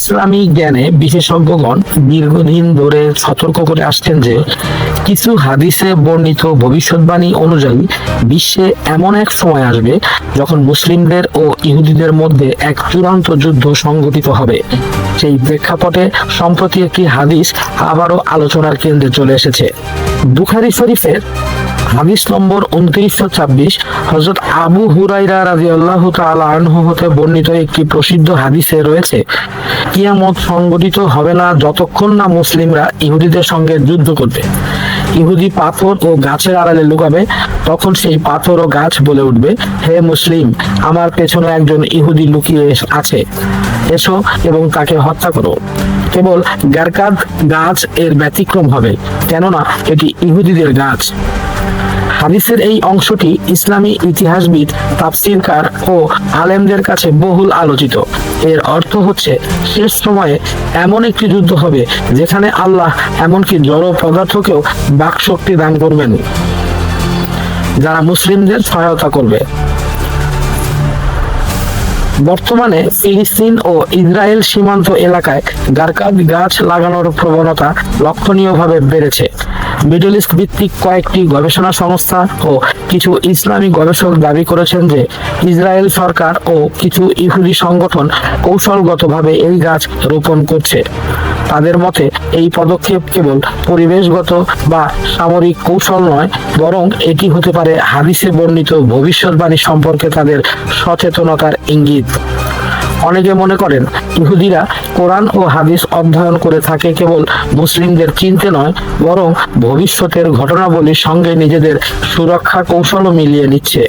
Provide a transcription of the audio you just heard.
ইসলামী জ্ঞানে বিশেষজ্ঞগণ দীর্ঘদিন ধরে সতর্ক করে আসছেন যে কিছু হাদিসে বর্ণিত ভবিষ্যৎবাণী অনুযায়ী বিশ্বে এমন এক সময় আসবে যখন মুসলিমদের ও ইহুদিদের মধ্যে এক চূড়ান্ত যুদ্ধ সংঘটিত হবে। সেই প্রেক্ষাপটে সম্প্রতি একটি হাদিস আবারও আলোচনার কেন্দ্রে চলে এসেছে। বুখারী শরীফের হাদিস নম্বর 2926 হযরত আবু হুরায়রা রাদিয়াল্লাহু তাআলা আনহু হতে বর্ণিত একটি প্রসিদ্ধ হাদিসে রয়েছে, কিয়ামত সংঘটিত হবে না যতক্ষণ না মুসলিমরা ইহুদিদের সঙ্গে যুদ্ধ করবে। ইহুদি পাথর ও গাছের আড়ালে লুকাবে, তখন সেই পাথর ও গাছ বলে উঠবে, হে মুসলিম, আমার পেছনে একজন ইহুদি লুকিয়ে আছে, এসো এবং তাকে হত্যা করো। কেবল গারকাদ গাছ এর ব্যতিক্রম হবে, কেননা এটি ইহুদিদের গাছ। হাদিসের এই অংশটি ইসলামী ইতিহাসবিদ, তাফসীরকার ও আলেমদের কাছে বহুল আলোচিত। এর অর্থ হচ্ছে, শেষ সময়ে এমন একটি যুদ্ধ হবে যেখানে আল্লাহ এমনকি জড় পদার্থকেও বাকশক্তি দান করবেন, যারা মুসলিমদের সহায়তা করবে। বর্তমানে ফিলিস্তিন ও ইসরায়েল সীমান্ত এলাকায় গারকাদ গাছ লাগানোর প্রবণতা লক্ষণীয়ভাবে বেড়েছে। মিডল ইস্ট ভিত্তিক কয়েকটি গবেষণা সংস্থা ও কিছু ইসলামী গবেষক দাবি করেছেন যে ইসরায়েল সরকার ও কিছু ইহুদি সংগঠন কৌশলগতভাবে এই গাছ রোপণ করছে। তাদের মতে এই পদক্ষেপ কেবল পরিবেশগত বা সামরিক কৌশল নয়, বরং এটি হতে পারে হাদিসে বর্ণিত ভবিষ্যৎবাণী সম্পর্কে তাদের সচেতনতার ইঙ্গিত। অনেকে মনে করেন ইহুদিরা কোরআন ও হাদিস অধ্যয়ন করে থাকে কেবল মুসলিমদের চিনতে নয়, বরং ভবিষ্যতের ঘটনাবলীর সঙ্গে নিজেদের সুরক্ষা কৌশলও মিলিয়ে নিচ্ছে।